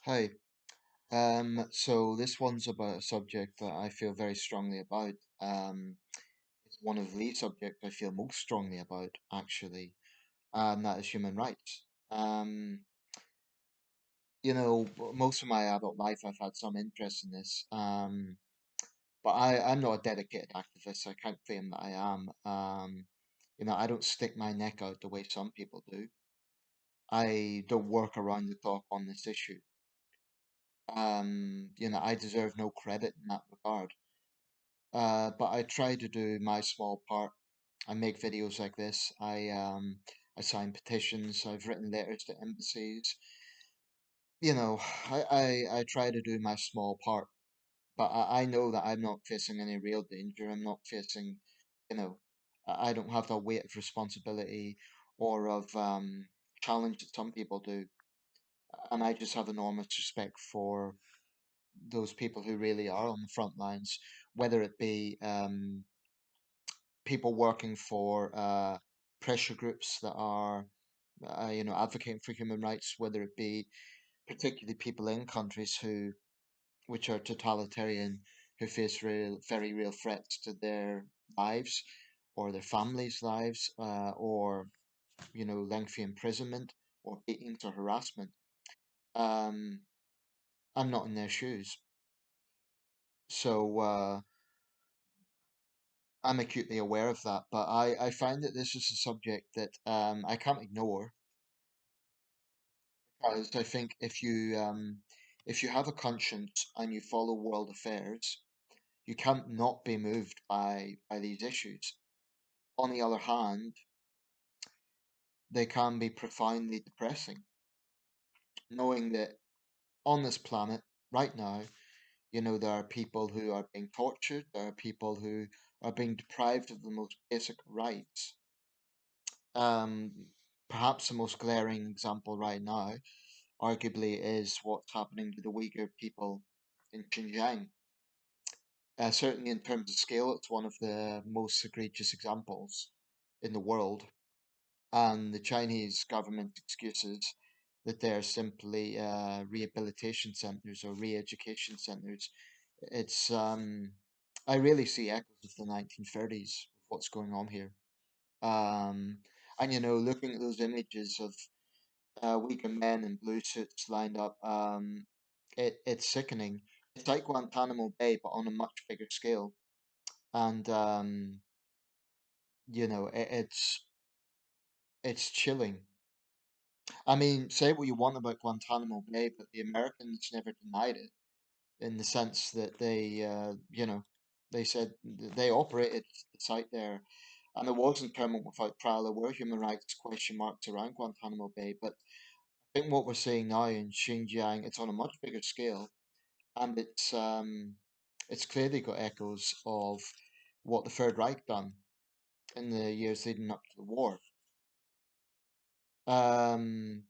Hi. So this one's about a subject that I feel very strongly about. It's one of the subjects I feel most strongly about, actually, and that is human rights. Most of my adult life I've had some interest in this, but I'm not a dedicated activist. I can't claim that I am. I don't stick my neck out the way some people do. I don't work around the clock on this issue. I deserve no credit in that regard. But I try to do my small part. I make videos like this. I sign petitions. I've written letters to embassies. You know, I try to do my small part. But I know that I'm not facing any real danger. I'm not facing, you know, I don't have the weight of responsibility or of challenge that some people do. And I just have enormous respect for those people who really are on the front lines, whether it be people working for pressure groups that are, advocating for human rights, whether it be particularly people in countries which are totalitarian, who face very real threats to their lives or their families' lives, or lengthy imprisonment or beatings or harassment. Um, I'm not in their shoes, so I'm acutely aware of that. But I find that this is a subject that I can't ignore. Because I think if you have a conscience and you follow world affairs, you can't not be moved by these issues. On the other hand, they can be profoundly depressing, knowing that on this planet right now, there are people who are being tortured, there are people who are being deprived of the most basic rights. Um, Perhaps the most glaring example right now, arguably, is what's happening to the Uyghur people in Xinjiang. Certainly, in terms of scale, it's one of the most egregious examples in the world. And the Chinese government excuses that they're simply rehabilitation centers or re-education centers. I really see echoes of the 1930s with what's going on here. Um, and looking at those images of Uyghur men in blue suits lined up, it's sickening. It's like Guantanamo Bay, but on a much bigger scale. And it's chilling. I mean, say what you want about Guantanamo Bay, but the Americans never denied it in the sense that they said they operated the site there, and it wasn't permanent without trial. There were human rights question marks around Guantanamo Bay, but I think what we're seeing now in Xinjiang, it's on a much bigger scale, and it's clearly got echoes of what the Third Reich done in the years leading up to the war. Um,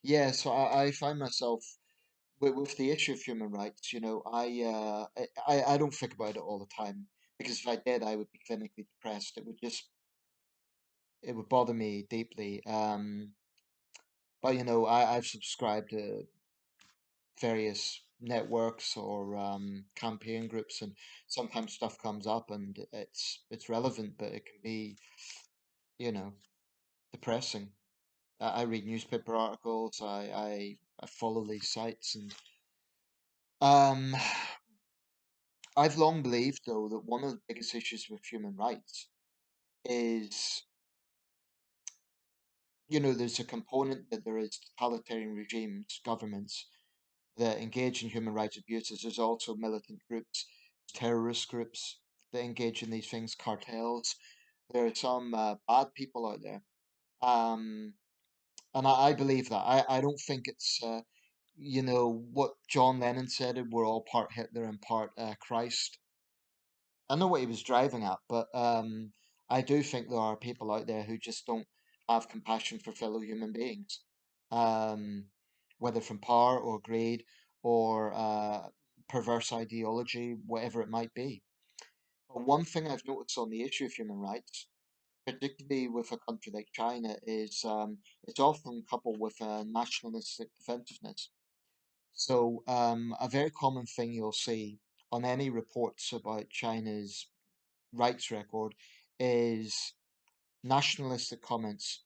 yeah, so I find myself with the issue of human rights. I don't think about it all the time because if I did, I would be clinically depressed. It would bother me deeply. But I've subscribed to various networks or campaign groups, and sometimes stuff comes up and it's relevant, but it can be you know depressing. I read newspaper articles. I follow these sites, and um, I've long believed, though, that one of the biggest issues with human rights is, there's a component that there is totalitarian regimes, governments that engage in human rights abuses. There's also militant groups, terrorist groups that engage in these things, cartels. There are some bad people out there. Um, and I believe that. I don't think it's, what John Lennon said, we're all part Hitler and part Christ. I know what he was driving at, but I do think there are people out there who just don't have compassion for fellow human beings, um, whether from power or greed or perverse ideology, whatever it might be. But one thing I've noticed on the issue of human rights particularly with a country like China, is it's often coupled with a nationalistic defensiveness. So, a very common thing you'll see on any reports about China's rights record is nationalistic comments,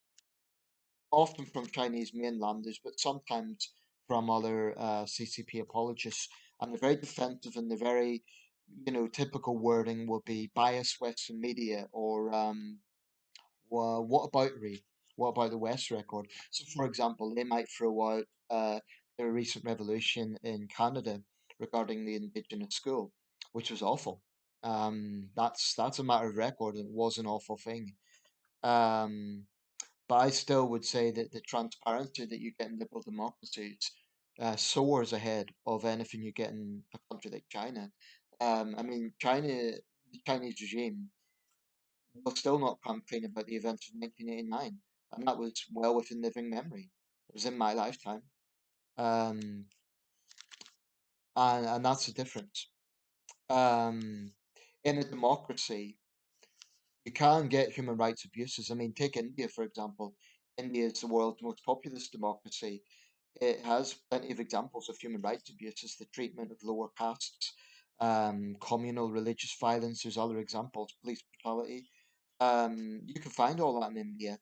often from Chinese mainlanders, but sometimes from other CCP apologists. And they're very defensive, and they're very, typical wording will be biased Western media or what about Re? What about the West record? So, for example, they might throw out their recent revolution in Canada regarding the Indigenous school, which was awful. That's a matter of record, and it was an awful thing. Um, but I still would say that the transparency that you get in liberal democracies soars ahead of anything you get in a country like China. I mean, the Chinese regime was still not campaign about the events of 1989, and that was well within living memory. It was in my lifetime, um, and that's the difference. Um, in a democracy, you can get human rights abuses. I mean, take India, for example. India is the world's most populous democracy. It has plenty of examples of human rights abuses, the treatment of lower castes, communal religious violence. There's other examples, police brutality. You can find all that in India.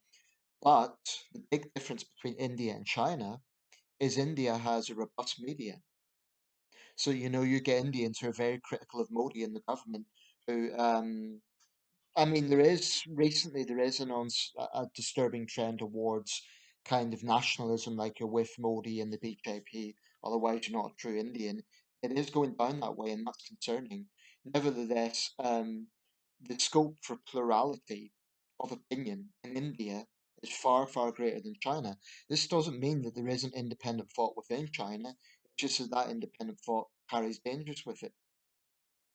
But the big difference between India and China is India has a robust media. So, you get Indians who are very critical of Modi and the government, who I mean, there is a disturbing trend towards kind of nationalism, like you're with Modi and the BJP, otherwise you're not a true Indian. It is going down that way, and that's concerning. Nevertheless, the scope for plurality of opinion in India is far, far greater than China. This doesn't mean that there isn't independent thought within China, it's just that that independent thought carries dangers with it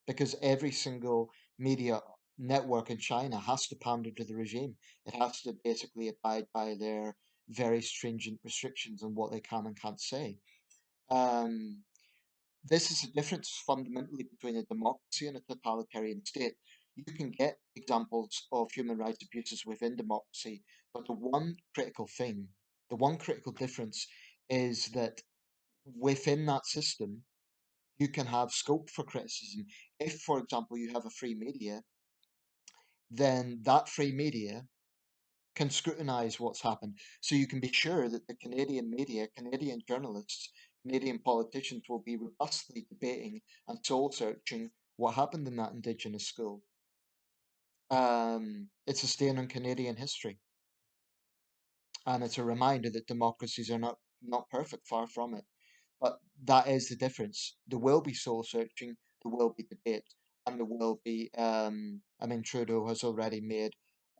because every single media network in China has to pander to the regime. It has to basically abide by their very stringent restrictions on what they can and can't say. Um, this is the difference fundamentally between a democracy and a totalitarian state. You can get examples of human rights abuses within democracy, but the one critical difference is that within that system, you can have scope for criticism. If, for example, you have a free media, then that free media can scrutinize what's happened. So you can be sure that the Canadian media, Canadian journalists, Canadian politicians will be robustly debating and soul searching what happened in that Indigenous school. It's a stain on Canadian history, and it's a reminder that democracies are not perfect, far from it. But that is the difference. There will be soul searching, there will be debate, and there will be. I mean, Trudeau has already made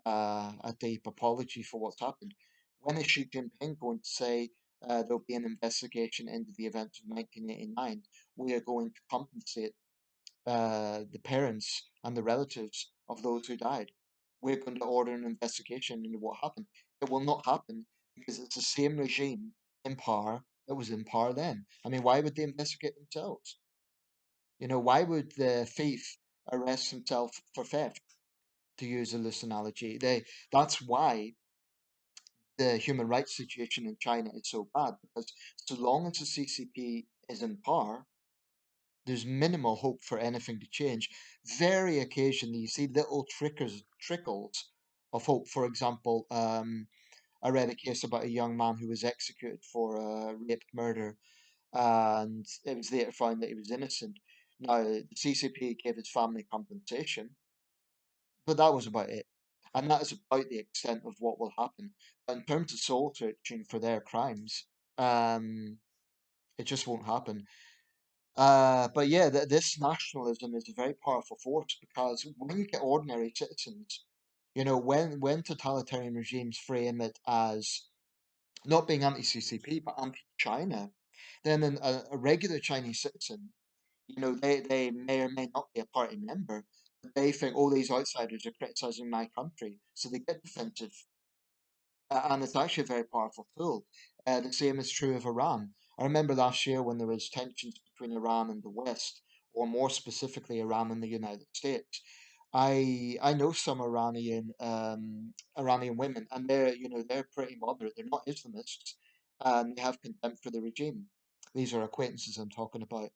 a deep apology for what's happened. When is Xi Jinping going to say there'll be an investigation into the events of 1989? We are going to compensate the parents and the relatives of those who died. We're going to order an investigation into what happened. It will not happen because it's the same regime in power that was in power then. I mean, why would they investigate themselves? Why would the thief arrest himself for theft? To use a loose analogy, that's why the human rights situation in China is so bad because so long as the CCP is in power, there's minimal hope for anything to change. Very occasionally, you see little trickles of hope. For example, I read a case about a young man who was executed for rape murder, and it was later found that he was innocent. Now, the CCP gave his family compensation, but that was about it. And that is about the extent of what will happen. But in terms of soul searching for their crimes, um, it just won't happen. But yeah, this nationalism is a very powerful force because when you get ordinary citizens, when totalitarian regimes frame it as not being anti-CCP but anti-China, then a regular Chinese citizen, they may or may not be a party member, but they think all these outsiders are criticizing my country, so they get defensive. And it's actually a very powerful tool. The same is true of Iran. I remember last year when there was tensions between Iran and the West, or more specifically, Iran and the United States. I know some Iranian women, and they're pretty moderate. They're not Islamists, and they have contempt for the regime. These are acquaintances I'm talking about.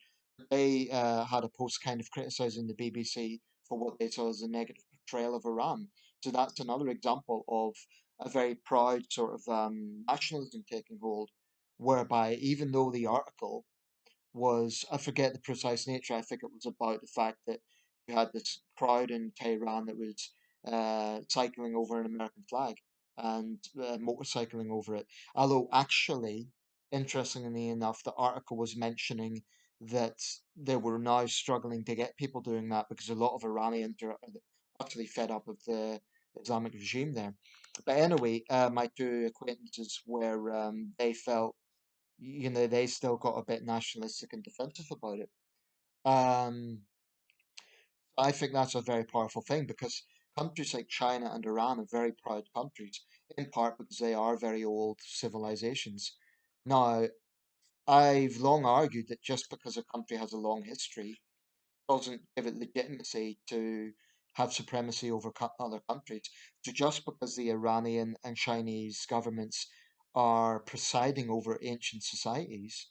They had a post kind of criticizing the BBC for what they saw as a negative portrayal of Iran. So that's another example of a very proud sort of nationalism taking hold, whereby even though the article was, I forget the precise nature. I think it was about the fact that you had this crowd in Tehran that was cycling over an American flag and motorcycling over it. Although, actually, interestingly enough, the article was mentioning that they were now struggling to get people doing that because a lot of Iranians are utterly fed up of the Islamic regime there. But anyway, my two acquaintances where they felt they still got a bit nationalistic and defensive about it. Um, I think that's a very powerful thing because countries like China and Iran are very proud countries, in part because they are very old civilizations. Now, I've long argued that just because a country has a long history doesn't give it legitimacy to have supremacy over other countries. So just because the Iranian and Chinese governments are presiding over ancient societies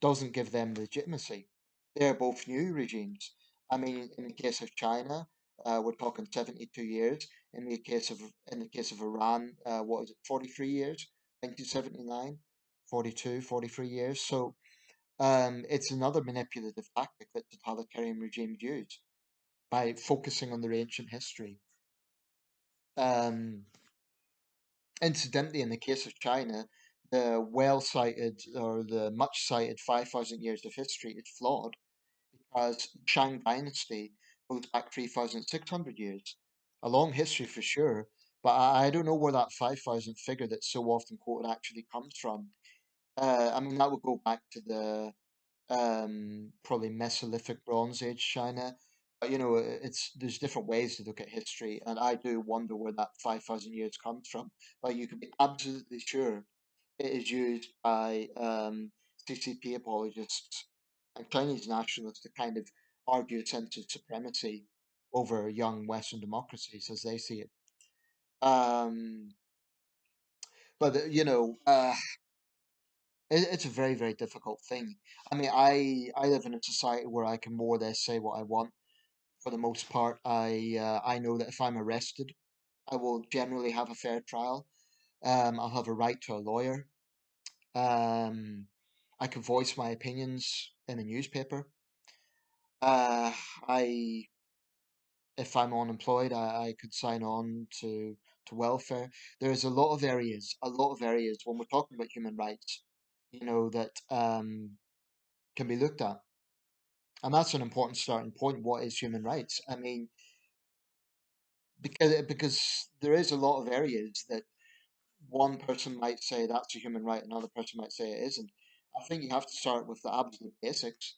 doesn't give them legitimacy. They're both new regimes. I mean, in the case of China, we're talking 72 years. In the case of Iran, what is it, 43 years? 1979, 42, 43 years. So it's another manipulative tactic that totalitarian regimes use by focusing on their ancient history. Um, Incidentally, in the case of China, the well cited or the much cited 5,000 years of history is flawed as Shang Dynasty goes back 3,600 years. A long history for sure, but I don't know where that 5,000 figure that's so often quoted actually comes from. I mean, that would go back to the probably Mesolithic Bronze Age China. But it's there's different ways to look at history, and I do wonder where that 5,000 years comes from. But you can be absolutely sure it is used by CCP apologists and Chinese nationalists to kind of argue a sense of supremacy over young Western democracies as they see it. Um, but it's a very, very difficult thing. I mean, I live in a society where I can more or less say what I want. For the most part, I know that if I'm arrested, I will generally have a fair trial. I'll have a right to a lawyer. Um, I can voice my opinions in a newspaper. Uh, I, if I'm unemployed, I could sign on to welfare. There's a lot of areas when we're talking about human rights, that can be looked at, and that's an important starting point. What is human rights? I mean, because there is a lot of areas that one person might say that's a human right, another person might say it isn't. I think you have to start with the absolute basics,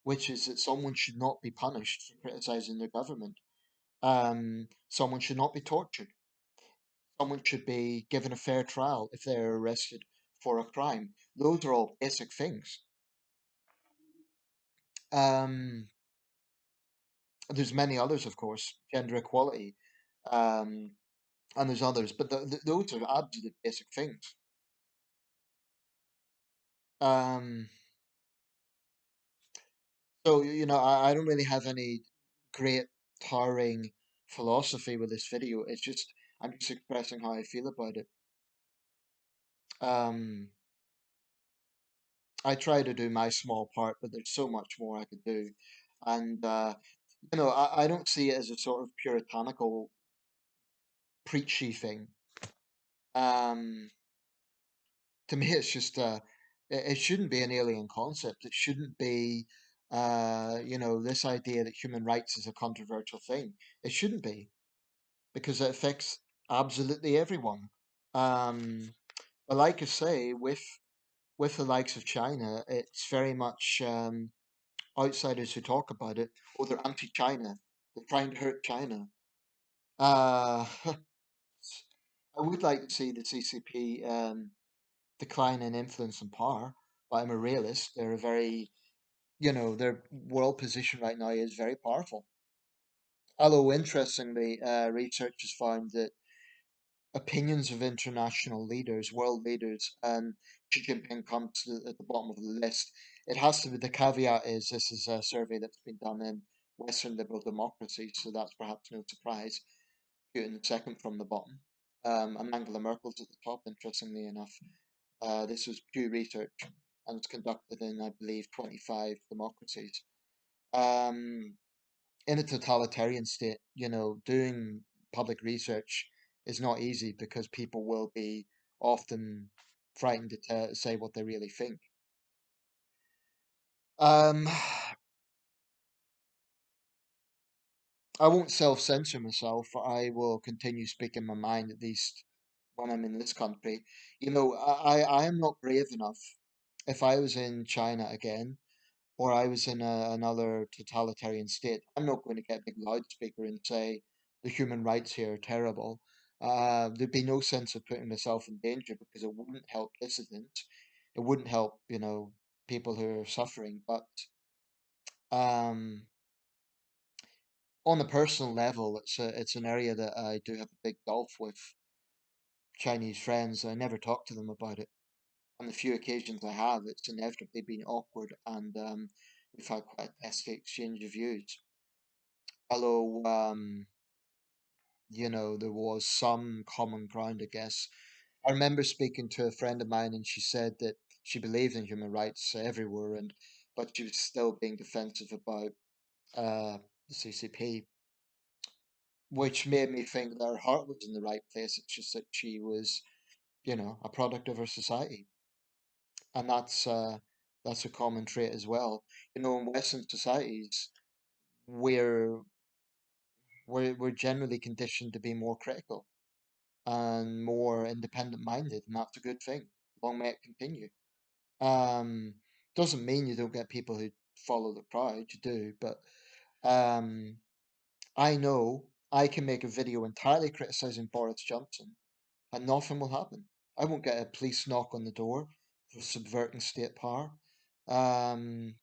which is that someone should not be punished for criticizing their government. Someone should not be tortured. Someone should be given a fair trial if they're arrested for a crime. Those are all basic things. Um, there's many others, of course, gender equality, um, and there's others, but those are absolute basic things. Um, so, I don't really have any great towering philosophy with this video. It's just, I'm just expressing how I feel about it. Um, I try to do my small part, but there's so much more I could do. And, I don't see it as a sort of puritanical, preachy thing. Um, to me, it's just, it shouldn't be an alien concept. It shouldn't be, this idea that human rights is a controversial thing. It shouldn't be because it affects absolutely everyone. Um, but like I say, with the likes of China, it's very much outsiders who talk about it. Oh, they're anti-China. They're trying to hurt China. I would like to see the CCP decline in influence and power, but I'm a realist. They're a very, their world position right now is very powerful. Although interestingly, researchers found that opinions of international leaders, world leaders, and Xi Jinping comes to, at the bottom of the list. It has to be, the caveat is this is a survey that's been done in Western liberal democracies, so that's perhaps no surprise. Putin second from the bottom, and Angela Merkel's at the top, interestingly enough. This was Pew Research and was conducted in, I believe, 25 democracies. Um, in a totalitarian state, doing public research is not easy because people will be often frightened to say what they really think. Um, I won't self-censor myself. I will continue speaking my mind, at least when I'm in this country. I am not brave enough. If I was in China again, or I was in another totalitarian state, I'm not going to get a big loudspeaker and say the human rights here are terrible. There'd be no sense of putting myself in danger because it wouldn't help dissidents. It wouldn't help, people who are suffering. But um, on a personal level, it's an area that I do have a big gulf with Chinese friends. I never talk to them about it. On the few occasions I have, it's inevitably been awkward, and we've had quite a testy exchange of views. Although, there was some common ground, I guess. I remember speaking to a friend of mine, and she said that she believed in human rights everywhere, and but she was still being defensive about the CCP, which made me think that her heart was in the right place. It's just that she was, a product of her society, and that's a common trait as well. In Western societies, we're we're generally conditioned to be more critical and more independent minded, and that's a good thing. Long may it continue. Um, doesn't mean you don't get people who follow the crowd, you do, but um, I know I can make a video entirely criticizing Boris Johnson and nothing will happen. I won't get a police knock on the door for subverting state power. Um,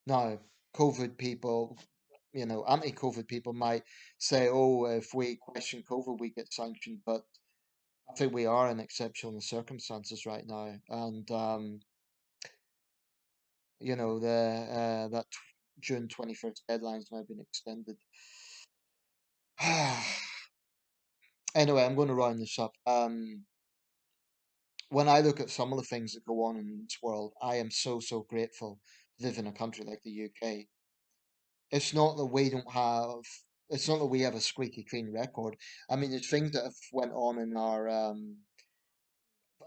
Now, COVID people, anti-COVID people might say, "Oh, if we question COVID, we get sanctioned." But I think we are in exceptional circumstances right now, and that June 21st deadline's now been extended. Anyway, I'm going to round this up. When I look at some of the things that go on in this world, I am so grateful to live in a country like the UK. It's not that we don't have, it's not that we have a squeaky clean record. I mean, there's things that have went on in our,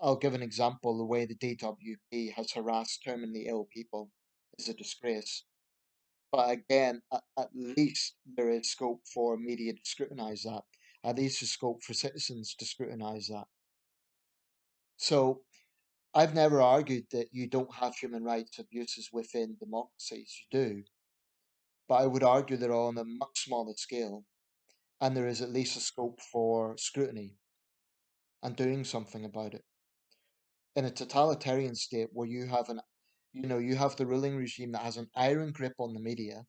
I'll give an example. The way the DWP has harassed terminally ill people is a disgrace. But again, at least there is scope for media to scrutinise that. At least there's scope for citizens to scrutinise that. So I've never argued that you don't have human rights abuses within democracies. You do. But I would argue they're on a much smaller scale, and there is at least a scope for scrutiny and doing something about it. In a totalitarian state where you have the ruling regime that has an iron grip on the media,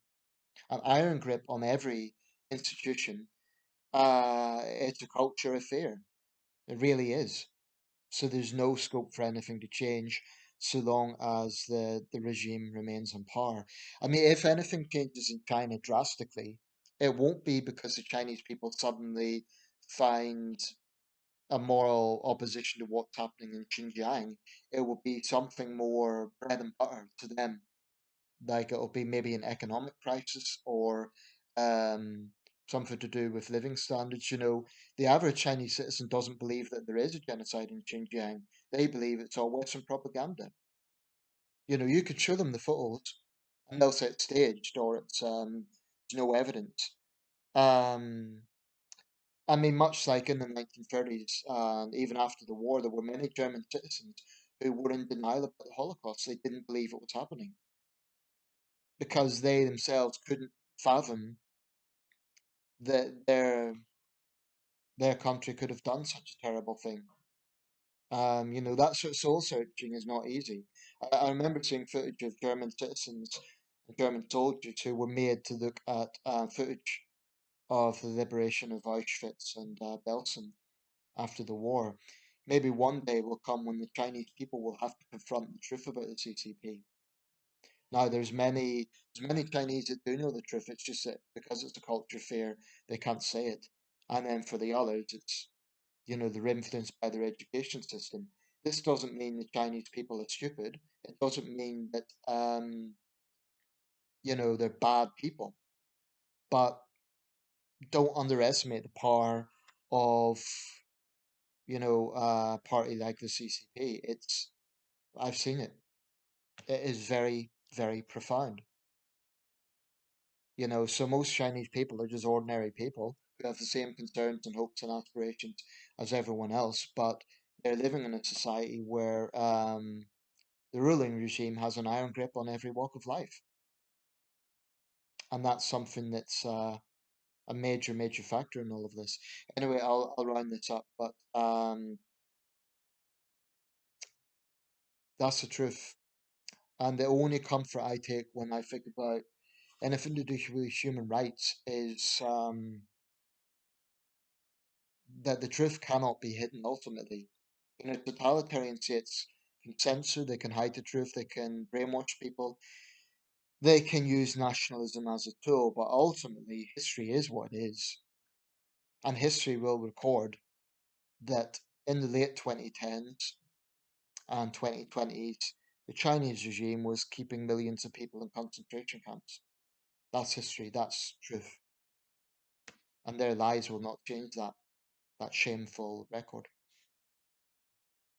an iron grip on every institution, it's a culture of fear. It really is. So there's no scope for anything to change so long as the regime remains in power. I mean, if anything changes in China drastically, it won't be because the Chinese people suddenly find a moral opposition to what's happening in Xinjiang. It will be something more bread and butter to them. Like it'll be maybe an economic crisis or um, something to do with living standards. The average Chinese citizen doesn't believe that there is a genocide in Xinjiang. They believe it's all Western propaganda. You could show them the photos and they'll say it's staged or there's no evidence. Um, I mean, much like in the 1930s, and even after the war, there were many German citizens who were in denial about the Holocaust. They didn't believe it was happening because they themselves couldn't fathom that their country could have done such a terrible thing. That sort of soul searching is not easy. I remember seeing footage of German citizens, German soldiers who were made to look at footage of the liberation of Auschwitz and Belsen after the war. Maybe one day will come when the Chinese people will have to confront the truth about the CCP. Now, there's many Chinese that do know the truth. It's just that because it's a culture fair, they can't say it. And then for the others, it's they're influenced by their education system. This doesn't mean the Chinese people are stupid. It doesn't mean that they're bad people. But don't underestimate the power of a party like the CCP. I've seen it. It is very, very profound. So most Chinese people are just ordinary people who have the same concerns and hopes and aspirations as everyone else, but they're living in a society where the ruling regime has an iron grip on every walk of life, and that's something that's a major, major factor in all of this. Anyway, I'll round this up, but that's the truth. And the only comfort I take when I think about anything to do with human rights is that the truth cannot be hidden ultimately. Totalitarian states can censor, they can hide the truth, they can brainwash people, they can use nationalism as a tool, but ultimately history is what it is. And history will record that in the late 2010s and 2020s, the Chinese regime was keeping millions of people in concentration camps. That's history, that's truth. And their lies will not change that shameful record.